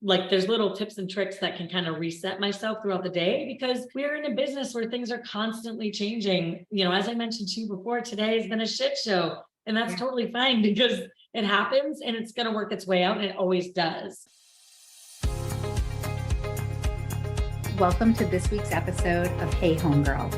like there's little tips and tricks that can kind of reset myself throughout the day, because we're in a business where things are constantly changing. As I mentioned to you before, today has been a shit show, and that's totally fine because it happens and it's going to work its way out, and it always does. Welcome to this week's episode of Hey Homegirl.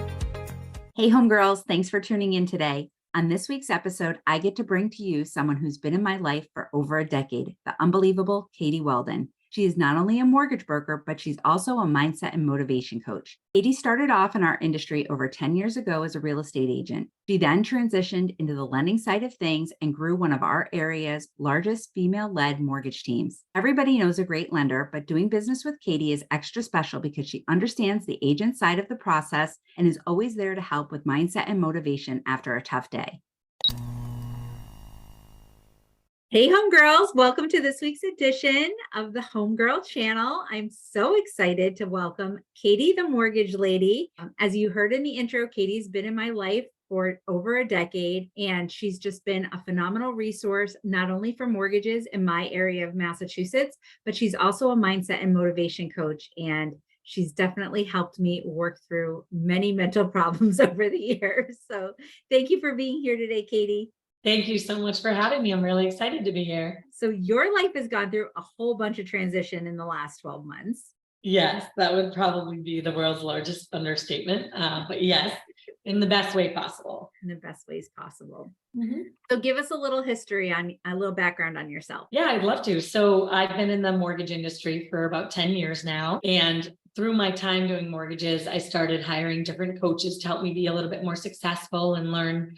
Hey Homegirls, thanks for tuning in today. On this week's episode, I get to bring to you someone who's been in my life for over a decade, the unbelievable Katie Weldon. She is not only a mortgage broker, but she's also a mindset and motivation coach. Katie started off in our industry over 10 years ago as a real estate agent. She then transitioned into the lending side of things and grew one of our area's largest female-led mortgage teams. Everybody knows a great lender, but doing business with Katie is extra special because she understands the agent side of the process and is always there to help with mindset and motivation after a tough day. Hey Homegirls, welcome to this week's edition of the Homegirl channel. I'm so excited to welcome Katie, the mortgage lady. As you heard in the intro, Katie's been in my life for over a decade, and she's just been a phenomenal resource, not only for mortgages in my area of Massachusetts, but she's also a mindset and motivation coach. And she's definitely helped me work through many mental problems over the years. So thank you for being here today, Katie. Thank you so much for having me. I'm really excited to be here. So your life has gone through a whole bunch of transition in the last 12 months. Yes, that would probably be the world's largest understatement. But yes, in the best way possible. In the best ways possible. So give us a little history a little background on yourself. Yeah, I'd love to. So I've been in the mortgage industry for about 10 years now. And through my time doing mortgages, I started hiring different coaches to help me be a little bit more successful and learn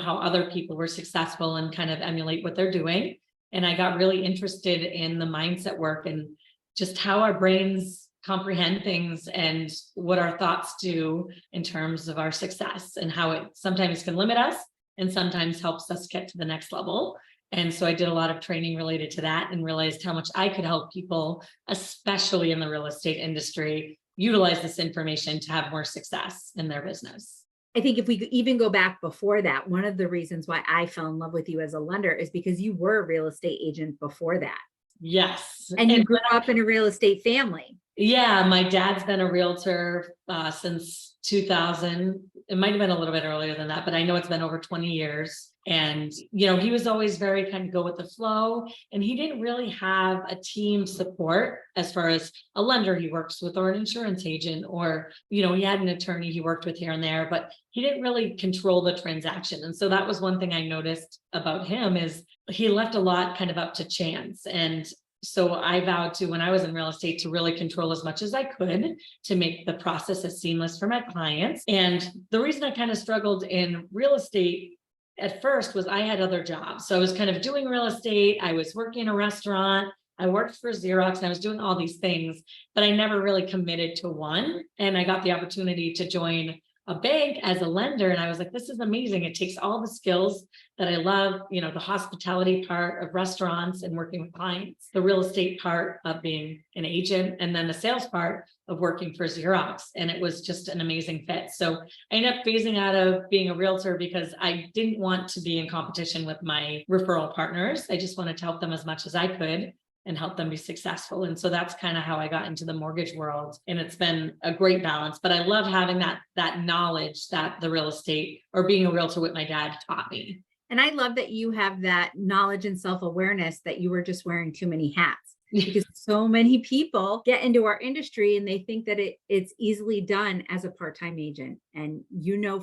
how other people were successful and kind of emulate what they're doing. And I got really interested in the mindset work and just how our brains comprehend things and what our thoughts do in terms of our success, and how it sometimes can limit us and sometimes helps us get to the next level. And so I did a lot of training related to that and realized how much I could help people, especially in the real estate industry, utilize this information to have more success in their business. I think if we even go back before that, one of the reasons why I fell in love with you as a lender is because you were a real estate agent before that. Yes. And you grew up in a real estate family. Yeah, my dad's been a realtor since 2000. It might have been a little bit earlier than that, but I know it's been over 20 years. And, he was always very kind of go with the flow. And he didn't really have a team support as far as a lender he works with, or an insurance agent, or, he had an attorney he worked with here and there, but he didn't really control the transaction. And so that was one thing I noticed about him, is he left a lot kind of up to chance. And so I vowed to, when I was in real estate, to really control as much as I could to make the process as seamless for my clients. And the reason I kind of struggled in real estate at first was I had other jobs. So I was kind of doing real estate. I was working in a restaurant. I worked for Xerox, and I was doing all these things, but I never really committed to one. And I got the opportunity to join a bank as a lender. And I was like, this is amazing. It takes all the skills that I love, the hospitality part of restaurants and working with clients, the real estate part of being an agent, and then the sales part of working for Xerox. And it was just an amazing fit. So I ended up phasing out of being a realtor because I didn't want to be in competition with my referral partners. I just wanted to help them as much as I could and help them be successful. And so that's kind of how I got into the mortgage world. And it's been a great balance, but I love having that knowledge that the real estate, or being a realtor with my dad, taught me. And I love that you have that knowledge and self-awareness that you were just wearing too many hats, because so many people get into our industry and they think that it's easily done as a part-time agent. And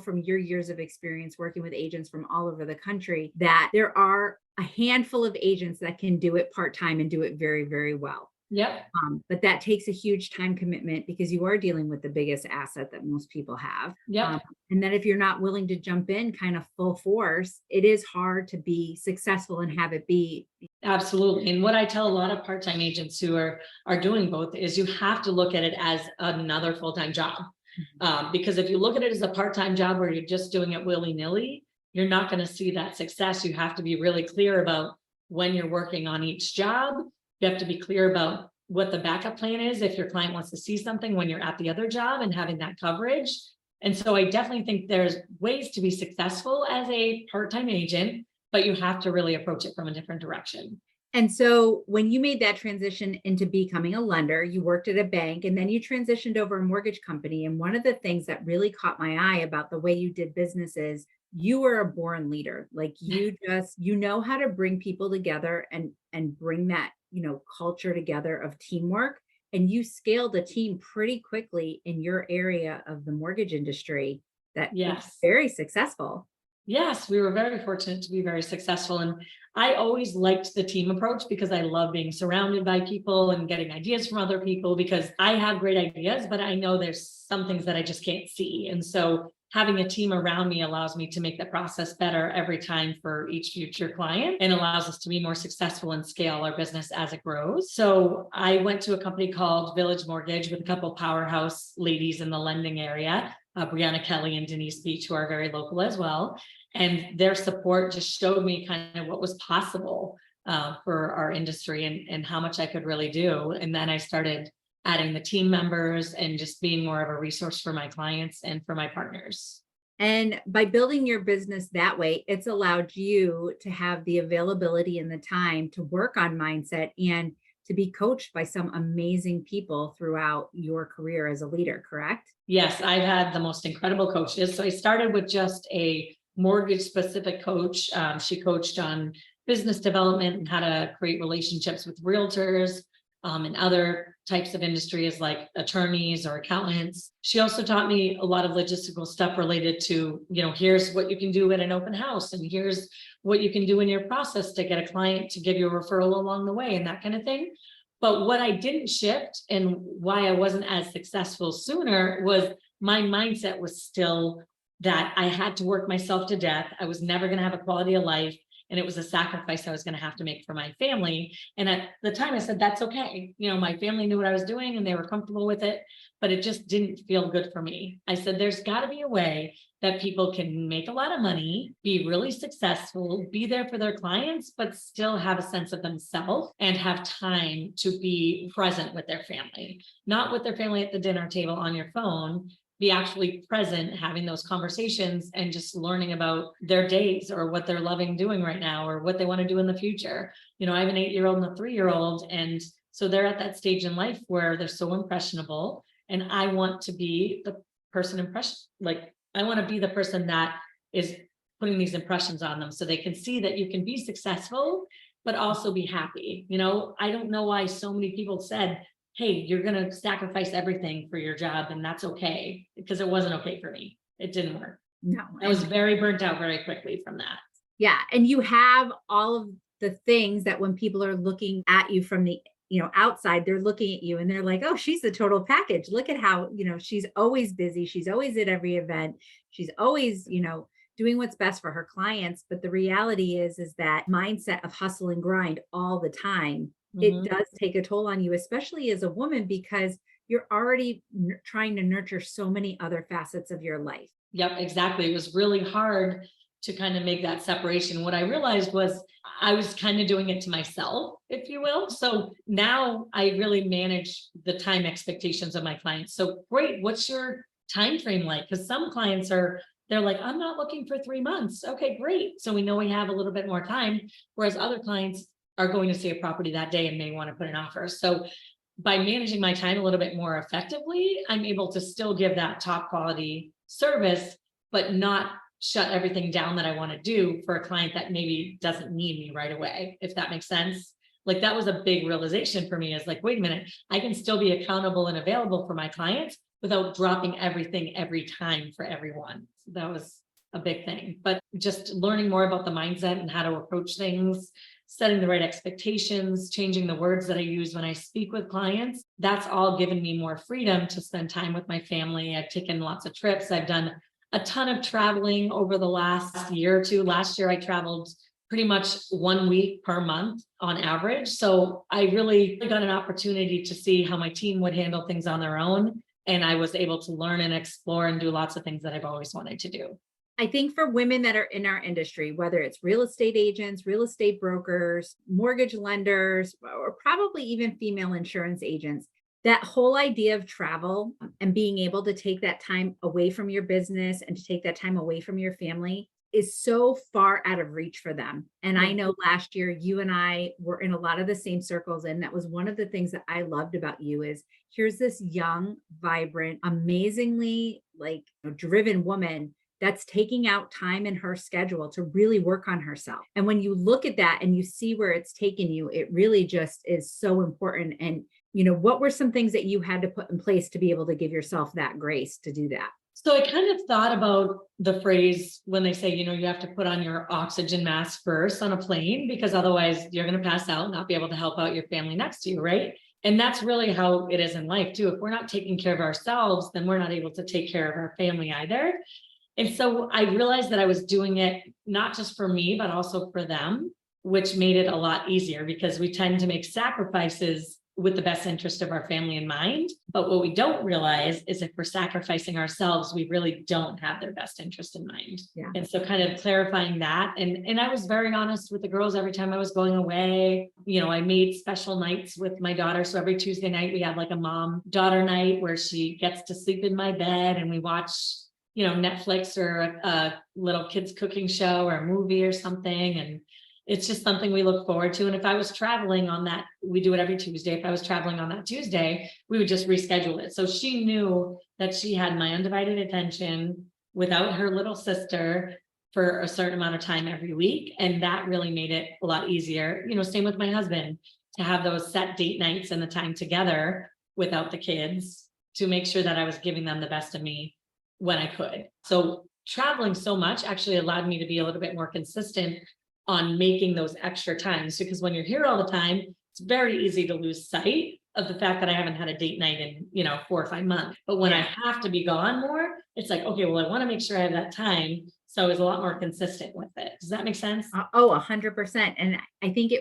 from your years of experience working with agents from all over the country, that there are a handful of agents that can do it part-time and do it very, very well. Yep. But that takes a huge time commitment, because you are dealing with the biggest asset that most people have. Yep. And then if you're not willing to jump in kind of full force, it is hard to be successful and have it be. Absolutely. And what I tell a lot of part-time agents who are doing both is you have to look at it as another full-time job. Because if you look at it as a part-time job where you're just doing it willy-nilly, you're not going to see that success. You have to be really clear about when you're working on each job. You have to be clear about what the backup plan is if your client wants to see something when you're at the other job, and having that coverage. And so I definitely think there's ways to be successful as a part-time agent, but you have to really approach it from a different direction. And so when you made that transition into becoming a lender, you worked at a bank and then you transitioned over a mortgage company. And one of the things that really caught my eye about the way you did business is you were a born leader. Like you know how to bring people together and bring that, culture together of teamwork. And you scaled a team pretty quickly in your area of the mortgage industry that was Yes. very successful. Yes, we were very fortunate to be very successful. And I always liked the team approach because I love being surrounded by people and getting ideas from other people because I have great ideas, but I know there's some things that I just can't see. And so having a team around me allows me to make the process better every time for each future client and allows us to be more successful and scale our business as it grows. So I went to a company called Village Mortgage with a couple powerhouse ladies in the lending area, Brianna Kelly and Denise Beach, who are very local as well. And their support just showed me kind of what was possible for our industry and how much I could really do. And then I started adding the team members and just being more of a resource for my clients and for my partners. And by building your business that way, it's allowed you to have the availability and the time to work on mindset and to be coached by some amazing people throughout your career as a leader, correct? Yes, I've had the most incredible coaches. So I started with just a mortgage specific coach. She coached on business development and how to create relationships with realtors and other types of industries like attorneys or accountants. She also taught me a lot of logistical stuff related to, here's what you can do at an open house and here's what you can do in your process to get a client to give you a referral along the way and that kind of thing. But what I didn't shift and why I wasn't as successful sooner was my mindset was still that I had to work myself to death. I was never going to have a quality of life. And it was a sacrifice I was going to have to make for my family. And at the time I said, that's okay. My family knew what I was doing and they were comfortable with it, but it just didn't feel good for me. I said, there's got to be a way that people can make a lot of money, be really successful, be there for their clients, but still have a sense of themselves and have time to be present with their family, not with their family at the dinner table on your phone, be actually present, having those conversations and just learning about their days or what they're loving doing right now or what they want to do in the future. I have an 8-year-old and a 3-year-old. And so they're at that stage in life where they're so impressionable. And I want to be the person I want to be the person that is putting these impressions on them so they can see that you can be successful, but also be happy. I don't know why so many people said, hey, you're going to sacrifice everything for your job and that's okay, because it wasn't okay for me. It didn't work. No. I was very burnt out very quickly from that. Yeah. And you have all of the things that when people are looking at you from the outside, they're looking at you and they're like, oh, she's the total package. Look at how, she's always busy. She's always at every event. She's always, doing what's best for her clients. But the reality is that mindset of hustle and grind all the time, it does take a toll on you, especially as a woman, because you're already trying to nurture so many other facets of your life. Yep, exactly. It was really hard to kind of make that separation. What I realized was I was kind of doing it to myself, if you will. So now I really manage the time expectations of my clients. So great, what's your time frame like? Because some clients they're like, I'm not looking for 3 months. Okay, great. So we know we have a little bit more time. Whereas other clients are going to see a property that day and may want to put an offer. So by managing my time a little bit more effectively, I'm able to still give that top quality service, but not shut everything down that I want to do for a client that maybe doesn't need me right away, if that makes sense. Like that was a big realization for me, is like, wait a minute, I can still be accountable and available for my clients without dropping everything every time for everyone. So that was a big thing, but just learning more about the mindset and how to approach things, setting the right expectations, changing the words that I use when I speak with clients. That's all given me more freedom to spend time with my family. I've taken lots of trips. I've done a ton of traveling over the last year or two. Last year, I traveled pretty much 1 week per month on average. So I really got an opportunity to see how my team would handle things on their own. And I was able to learn and explore and do lots of things that I've always wanted to do. I think for women that are in our industry, whether it's real estate agents, real estate brokers, mortgage lenders, or probably even female insurance agents, that whole idea of travel and being able to take that time away from your business and to take that time away from your family is so far out of reach for them. And I know last year you and I were in a lot of the same circles. And that was one of the things that I loved about you is here's this young, vibrant, amazingly like driven woman that's taking out time in her schedule to really work on herself. And when you look at that and you see where it's taken you, it really just is so important. And, what were some things that you had to put in place to be able to give yourself that grace to do that? So I kind of thought about the phrase when they say, you have to put on your oxygen mask first on a plane, because otherwise you're going to pass out and not be able to help out your family next to you, right? And that's really how it is in life too. If we're not taking care of ourselves, then we're not able to take care of our family either. And so I realized that I was doing it not just for me, but also for them, which made it a lot easier because we tend to make sacrifices with the best interest of our family in mind. But what we don't realize is if we're sacrificing ourselves, we really don't have their best interest in mind. Yeah. And so kind of clarifying that. And I was very honest with the girls every time I was going away. I made special nights with my daughter. So every Tuesday night we have like a mom-daughter night where she gets to sleep in my bed and we watch Netflix or a little kids cooking show or a movie or something. And it's just something we look forward to. And if I was traveling on that, we do it every Tuesday. If I was traveling on that Tuesday, we would just reschedule it. So she knew that she had my undivided attention without her little sister for a certain amount of time every week. And that really made it a lot easier. Same with my husband, to have those set date nights and the time together without the kids to make sure that I was giving them the best of me when I could. So traveling so much actually allowed me to be a little bit more consistent on making those extra times, because when you're here all the time, it's very easy to lose sight of the fact that I haven't had a date night in, 4 or 5 months. But when I have to be gone more, it's like, okay, well, I want to make sure I have that time. So I was a lot more consistent with it. Does that make sense? 100%. And I think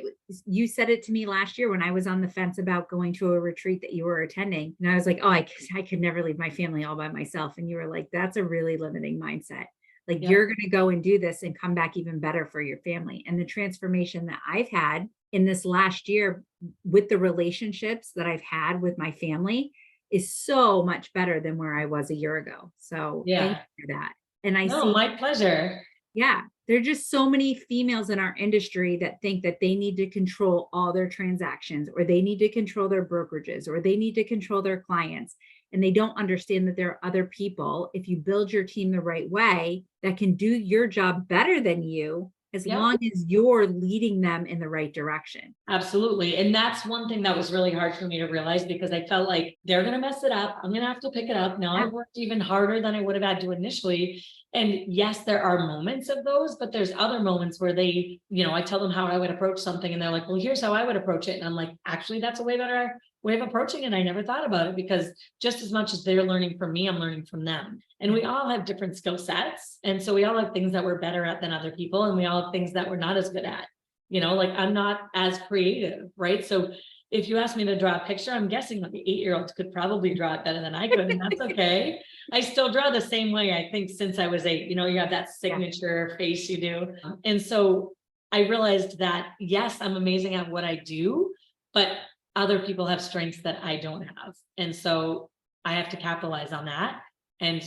you said it to me last year when I was on the fence about going to a retreat that you were attending. And I was like, I could never leave my family all by myself. And you were like, that's a really limiting mindset. Like you're going to go and do this and come back even better for your family. And the transformation that I've had in this last year with the relationships that I've had with my family is so much better than where I was a year ago. So thank you for that. And I see my pleasure. Yeah. There are just so many females in our industry that think that they need to control all their transactions, or they need to control their brokerages, or they need to control their clients. And they don't understand that there are other people, if you build your team the right way, that can do your job better than you, as long as you're leading them in the right direction. Absolutely. And that's one thing that was really hard for me to realize, because I felt like they're going to mess it up. I'm going to have to pick it up. Now I've worked even harder than I would have had to initially. And yes, there are moments of those, but there's other moments where they, I tell them how I would approach something and they're like, well, here's how I would approach it. And I'm like, actually, that's a way better way of approaching it. I never thought about it, because just as much as they're learning from me, I'm learning from them. And we all have different skill sets. And so we all have things that we're better at than other people. And we all have things that we're not as good at, like I'm not as creative, right? So if you ask me to draw a picture, I'm guessing that the 8-year-olds could probably draw it better than I could. And that's okay. I still draw the same way, I think, since I was 8. You have that signature face you do. And so I realized that, yes, I'm amazing at what I do, but other people have strengths that I don't have. And so I have to capitalize on that and,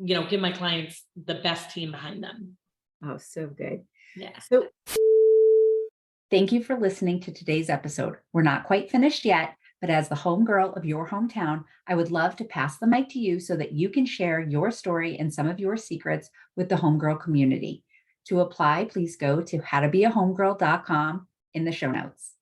give my clients the best team behind them. Oh, so good. Yeah. So thank you for listening to today's episode. We're not quite finished yet, but as the homegirl of your hometown, I would love to pass the mic to you so that you can share your story and some of your secrets with the homegirl community. To apply, please go to howtobeahomegirl.com in the show notes.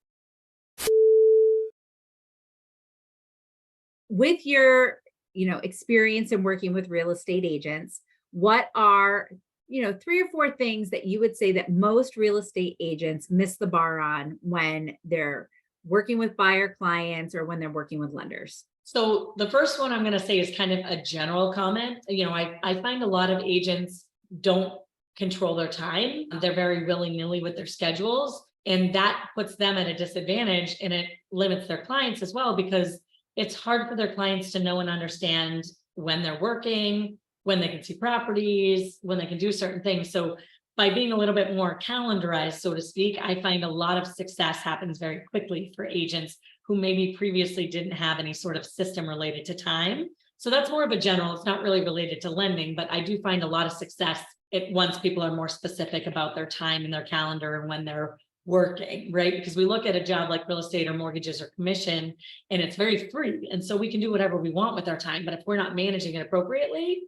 With your, experience in working with real estate agents, what are, 3 or 4 things that you would say that most real estate agents miss the bar on when they're working with buyer clients or when they're working with lenders? So the first one I'm going to say is kind of a general comment. I find a lot of agents don't control their time. They're very willy-nilly with their schedules, and that puts them at a disadvantage, and it limits their clients as well, because it's hard for their clients to know and understand when they're working, when they can see properties, when they can do certain things. So by being a little bit more calendarized, so to speak, I find a lot of success happens very quickly for agents who maybe previously didn't have any sort of system related to time. So that's more of a general, it's not really related to lending, but I do find a lot of success once people are more specific about their time and their calendar and when they're working, right? Because we look at a job like real estate or mortgages or commission, and it's very free. And so we can do whatever we want with our time. But if we're not managing it appropriately,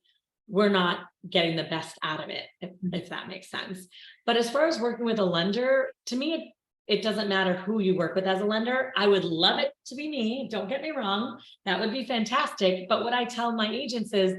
we're not getting the best out of it, if that makes sense. But as far as working with a lender, to me, it doesn't matter who you work with as a lender. I would love it to be me. Don't get me wrong. That would be fantastic. But what I tell my agents is,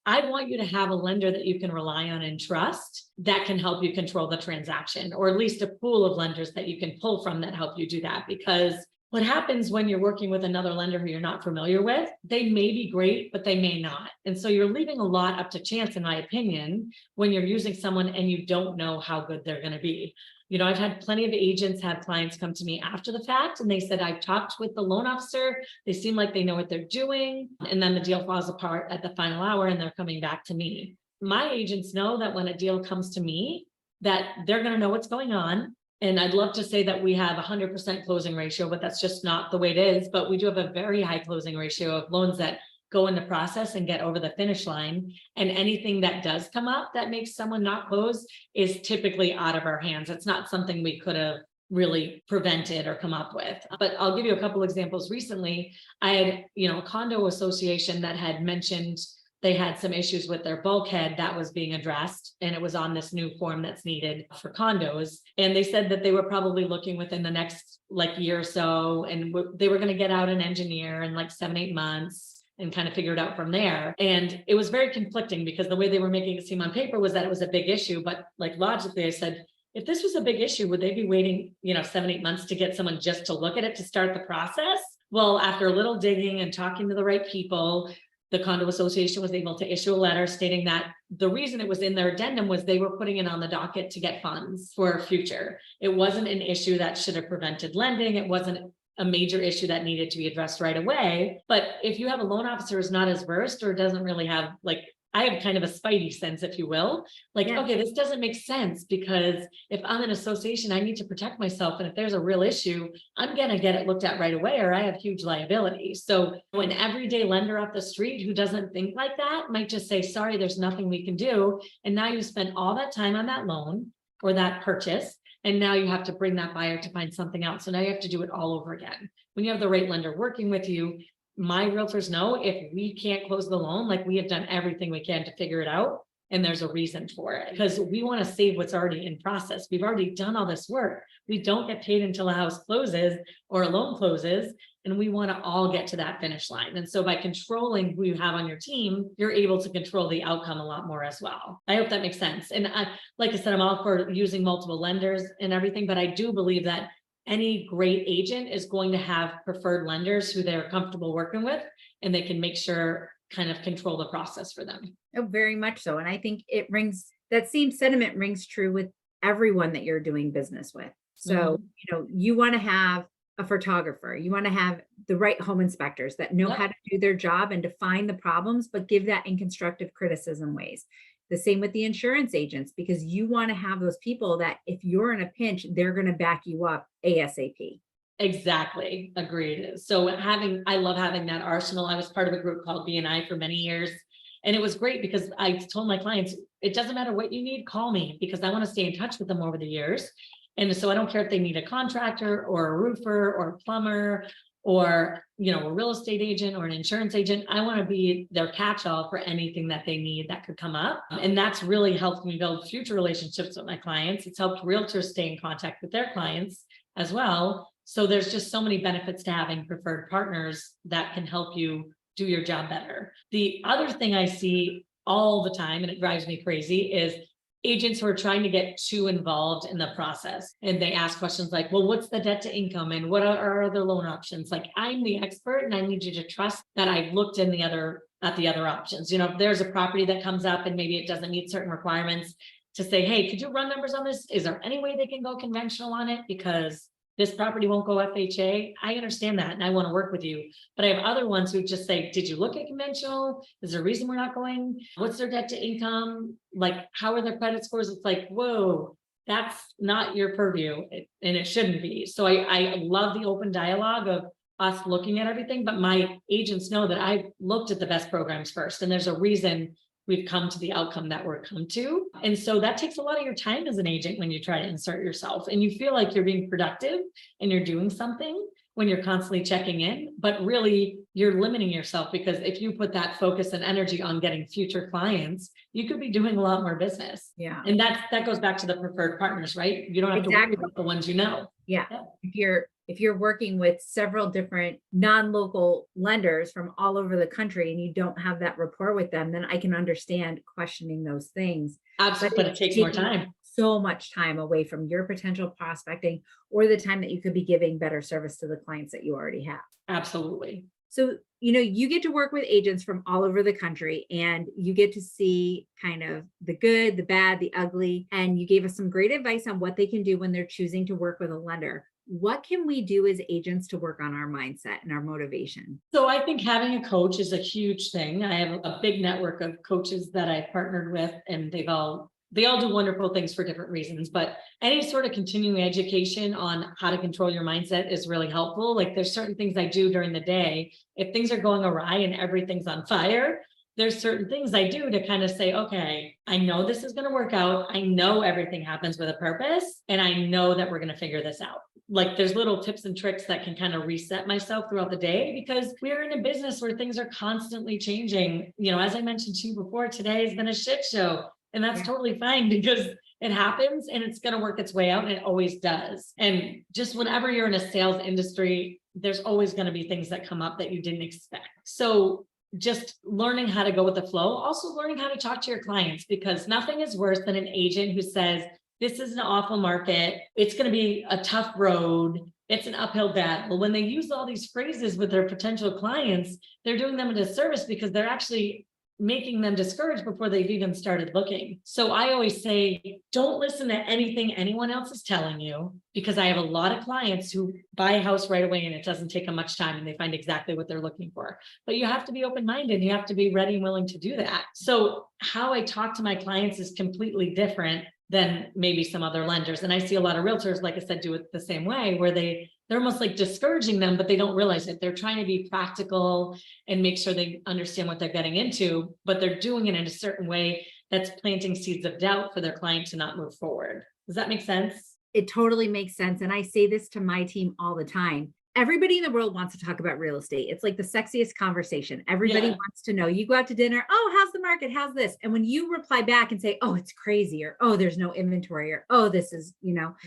I want you to have a lender that you can rely on and trust that can help you control the transaction, or at least a pool of lenders that you can pull from that help you do that. Because what happens when you're working with another lender who you're not familiar with, they may be great, but they may not. And so you're leaving a lot up to chance, in my opinion, when you're using someone and you don't know how good they're going to be. You know, I've had plenty of agents have clients come to me after the fact, and they said, I've talked with the loan officer. They seem like they know what they're doing. And then the deal falls apart at the final hour and they're coming back to me. My agents know that when a deal comes to me, that they're going to know what's going on. And I'd love to say that we have 100% closing ratio, but that's just not the way it is. But we do have a very high closing ratio of loans that go in the process and get over the finish line. And anything that does come up that makes someone not close is typically out of our hands. It's not something we could have really prevented or come up with. But I'll give you a couple examples. Recently, I had, a condo association that had mentioned they had some issues with their bulkhead that was being addressed, and it was on this new form that's needed for condos. And they said that they were probably looking within the next year or so, and they were going to get out an engineer in 7-8 months and kind of figure it out from there. And it was very conflicting because the way they were making it seem on paper was that it was a big issue. But logically, I said, if this was a big issue, would they be waiting, 7-8 months to get someone just to look at it to start the process? Well, after a little digging and talking to the right people, the condo association was able to issue a letter stating that the reason it was in their addendum was they were putting it on the docket to get funds for future. It wasn't an issue that should have prevented lending. It wasn't a major issue that needed to be addressed right away. But if you have a loan officer who's not as versed or doesn't really have I have kind of a spidey sense, if you will, okay, this doesn't make sense, because if I'm an association, I need to protect myself. And if there's a real issue, I'm going to get it looked at right away, or I have huge liability. So an everyday lender up the street who doesn't think like that might just say, sorry, there's nothing we can do. And now you spend all that time on that loan or that purchase. And now you have to bring that buyer to find something else. So now you have to do it all over again. When you have the right lender working with you, my realtors know if we can't close the loan, we have done everything we can to figure it out. And there's a reason for it, because we want to save what's already in process. We've already done all this work. We don't get paid until a house closes or a loan closes. And we want to all get to that finish line. And so by controlling who you have on your team, you're able to control the outcome a lot more as well. I hope that makes sense. And like I said, I'm all for using multiple lenders and everything, but I do believe that any great agent is going to have preferred lenders who they're comfortable working with, and they can make sure kind of control the process for them. Oh, very much so. And I think that same sentiment rings true with everyone that you're doing business with. So, you want to have a photographer, you want to have the right home inspectors that know how to do their job and define the problems, but give that in constructive criticism ways. The same with the insurance agents, because you want to have those people that if you're in a pinch, they're going to back you up ASAP. Exactly. Agreed. So I love having that arsenal. I was part of a group called BNI for many years. And it was great because I told my clients, it doesn't matter what you need, call me, because I want to stay in touch with them over the years. And so I don't care if they need a contractor or a roofer or a plumber or, a real estate agent or an insurance agent. I want to be their catch-all for anything that they need that could come up. And that's really helped me build future relationships with my clients. It's helped realtors stay in contact with their clients as well. So there's just so many benefits to having preferred partners that can help you do your job better. The other thing I see all the time, and it drives me crazy, is agents who are trying to get too involved in the process. And they ask questions like, well, what's the debt to income? And what are our other loan options? I'm the expert and I need you to trust that I've looked at the other options. If there's a property that comes up and maybe it doesn't meet certain requirements, to say, hey, could you run numbers on this? Is there any way they can go conventional on it? Because this property won't go FHA. I understand that and I want to work with you. But I have other ones who just say, did you look at conventional? Is there a reason we're not going? What's their debt to income? How are their credit scores? It's whoa, that's not your purview. And it shouldn't be. So I love the open dialogue of us looking at everything, but my agents know that I've looked at the best programs first. And there's a reason we've come to the outcome that we're come to. And so that takes a lot of your time as an agent when you try to insert yourself and you feel like you're being productive and you're doing something when you're constantly checking in, but really you're limiting yourself, because if you put that focus and energy on getting future clients, you could be doing a lot more business. Yeah. And that goes back to the preferred partners, right? You don't have to worry about the ones you know. Yeah. If you're working with several different non-local lenders from all over the country and you don't have that rapport with them, then I can understand questioning those things. Absolutely, but it takes more time. So much time away from your potential prospecting or the time that you could be giving better service to the clients that you already have. Absolutely. So, you get to work with agents from all over the country and you get to see kind of the good, the bad, the ugly, and you gave us some great advice on what they can do when they're choosing to work with a lender. What can we do as agents to work on our mindset and our motivation? So I think having a coach is a huge thing. I have a big network of coaches that I've partnered with, and they all do wonderful things for different reasons, but any sort of continuing education on how to control your mindset is really helpful. Like there's certain things I do during the day. If things are going awry and everything's on fire, there's certain things I do to kind of say, okay, I know this is going to work out. I know everything happens with a purpose, and I know that we're going to figure this out. Like there's little tips and tricks that can kind of reset myself throughout the day, because we are in a business where things are constantly changing. As I mentioned to you before, today has been a shit show. And that's totally fine, because it happens and it's going to work its way out, and it always does. And just whenever you're in a sales industry, there's always going to be things that come up that you didn't expect. So just learning how to go with the flow, also learning how to talk to your clients, because nothing is worse than an agent who says, this is an awful market. It's going to be a tough road. It's an uphill battle. When they use all these phrases with their potential clients, they're doing them a disservice, because they're actually making them discouraged before they've even started looking. So I always say, don't listen to anything anyone else is telling you, because I have a lot of clients who buy a house right away and it doesn't take them much time and they find exactly what they're looking for. But you have to be open-minded. You have to be ready and willing to do that. So how I talk to my clients is completely different than maybe some other lenders. And I see a lot of realtors, like I said, do it the same way, where they're almost like discouraging them, but they don't realize it. They're trying to be practical and make sure they understand what they're getting into, but they're doing it in a certain way that's planting seeds of doubt for their client to not move forward. Does that make sense? It totally makes sense. And I say this to my team all the time. Everybody in the world wants to talk about real estate. It's like the sexiest conversation. Everybody wants to know. You go out to dinner. Oh, how's the market? How's this? And when you reply back and say, oh, it's crazy, or, oh, there's no inventory, or, oh, this is,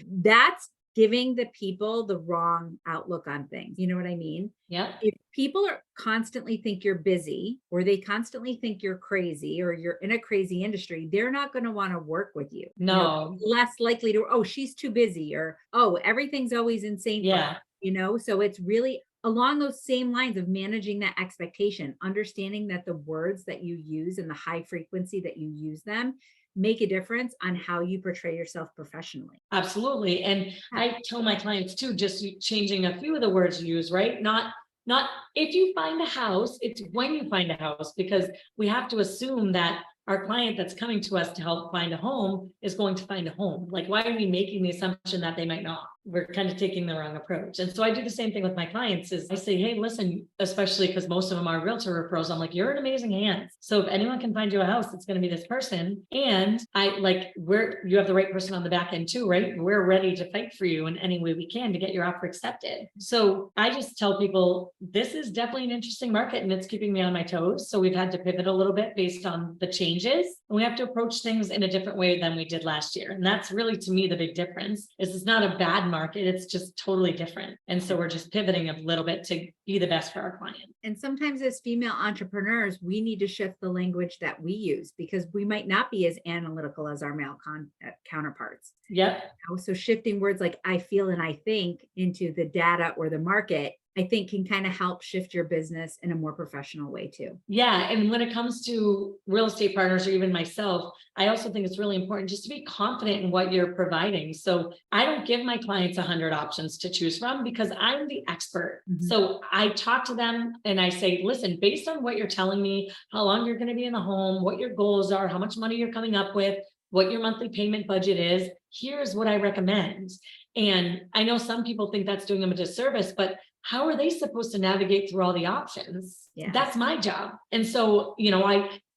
that's giving the people the wrong outlook on things. You know what I mean? Yeah. If people are constantly think you're busy, or they constantly think you're crazy, or you're in a crazy industry, they're not going to want to work with you. No. Less likely to, oh, she's too busy, or, oh, everything's always insane. Yeah. So it's really along those same lines of managing that expectation, understanding that the words that you use and the high frequency that you use them make a difference on how you portray yourself professionally. Absolutely. And I tell my clients too, just changing a few of the words you use, right? Not if you find a house, it's when you find a house, because we have to assume that our client that's coming to us to help find a home is going to find a home. Like, why are we making the assumption that they might not? We're kind of taking the wrong approach. And so I do the same thing with my clients. Is I say, hey, listen, especially because most of them are realtor referrals, I'm like, you're in amazing hands. So if anyone can find you a house, it's going to be this person. And you have the right person on the back end too, right? We're ready to fight for you in any way we can to get your offer accepted. So I just tell people, this is definitely an interesting market and it's keeping me on my toes. So we've had to pivot a little bit based on the changes. And we have to approach things in a different way than we did last year. And that's really, to me, the big difference is it's not a bad market. It's just totally different. And so we're just pivoting a little bit to be the best for our client. And sometimes as female entrepreneurs, we need to shift the language that we use, because we might not be as analytical as our male counterparts. Yep. So shifting words like I feel and I think into the data or the market, I think can kind of help shift your business in a more professional way too. Yeah. And when it comes to real estate partners or even myself, I also think it's really important just to be confident in what you're providing. So I don't give my clients 100 options to choose from, because I'm the expert. Mm-hmm. So I talk to them and I say, listen, based on what you're telling me, how long you're going to be in the home, what your goals are, how much money you're coming up with, what your monthly payment budget is, here's what I recommend. And I know some people think that's doing them a disservice, but how are they supposed to navigate through all the options? Yeah. That's my job. And so,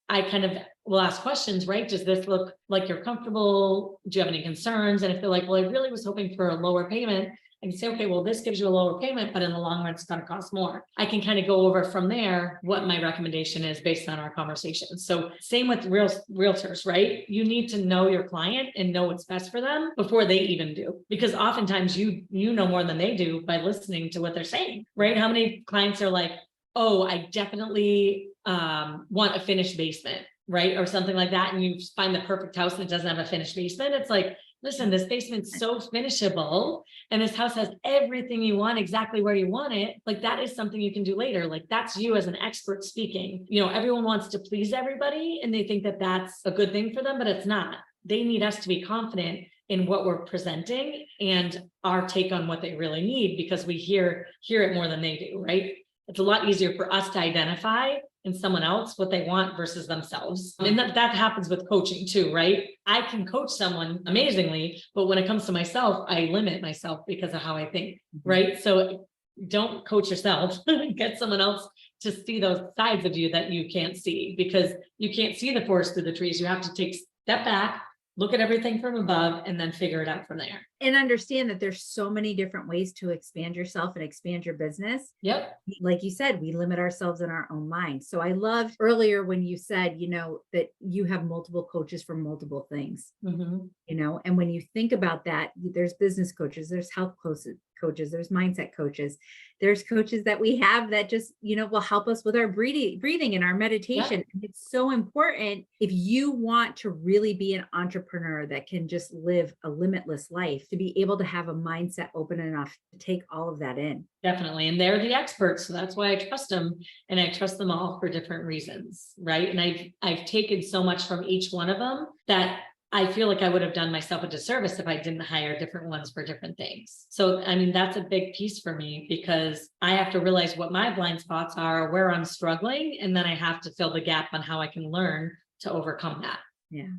I kind of will ask questions, right? Does this look like you're comfortable? Do you have any concerns? And if they're like, well, I really was hoping for a lower payment, I can say, okay, well, this gives you a lower payment, but in the long run, it's going to cost more. I can kind of go over from there what my recommendation is based on our conversation. So same with realtors, right? You need to know your client and know what's best for them before they even do, because oftentimes you know more than they do by listening to what they're saying, right? How many clients are like, oh, I definitely want a finished basement, right? Or something like that. And you find the perfect house that doesn't have a finished basement. It's like, listen, this basement's so finishable and this house has everything you want exactly where you want it. Like that is something you can do later. Like that's you as an expert speaking. You know, everyone wants to please everybody and they think that that's a good thing for them, but it's not. They need us to be confident in what we're presenting and our take on what they really need, because we hear it more than they do, right? It's a lot easier for us to identify in someone else what they want versus themselves. And that happens with coaching too, right? I can coach someone amazingly, but when it comes to myself, I limit myself because of how I think, right? So don't coach yourself, get someone else to see those sides of you that you can't see, because you can't see the forest through the trees. You have to take a step back, look at everything from above, and then figure it out from there. And understand that there's so many different ways to expand yourself and expand your business. Yep. Like you said, we limit ourselves in our own mind. So I loved earlier when you said, you know, that you have multiple coaches for multiple things, you know, and when you think about that, there's business coaches, there's health coaches, there's mindset coaches, there's coaches that we have that just, you know, will help us with our breathing and our meditation. And it's so important if you want to really be an entrepreneur that can just live a limitless life, to be able to have a mindset open enough to take all of that in. Definitely. And they're the experts. So that's why I trust them. And I trust them all for different reasons. Right. And I've taken so much from each one of them that I feel like I would have done myself a disservice if I didn't hire different ones for different things. So, I mean, that's a big piece for me, because I have to realize what my blind spots are, where I'm struggling, and then I have to fill the gap on how I can learn to overcome that. Yeah.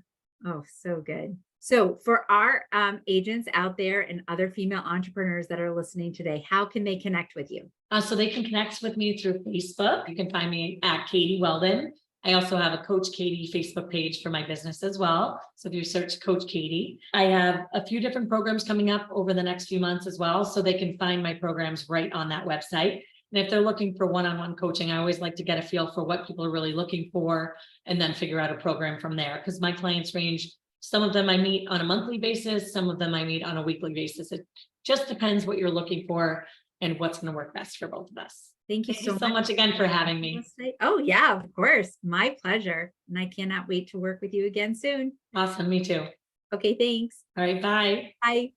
Oh, so good. So for our agents out there and other female entrepreneurs that are listening today, how can they connect with you? So they can connect with me through Facebook. You can find me at Katie Weldon. I also have a Coach Katie Facebook page for my business as well. So if you search Coach Katie, I have a few different programs coming up over the next few months as well. So they can find my programs right on that website. And if they're looking for one-on-one coaching, I always like to get a feel for what people are really looking for and then figure out a program from there. Because my clients range, some of them I meet on a monthly basis, some of them I meet on a weekly basis. It just depends what you're looking for and what's going to work best for both of us. Thank you so much again for having me. Oh yeah, of course. My pleasure. And I cannot wait to work with you again soon. Awesome. Me too. Okay, thanks. All right. Bye. Bye.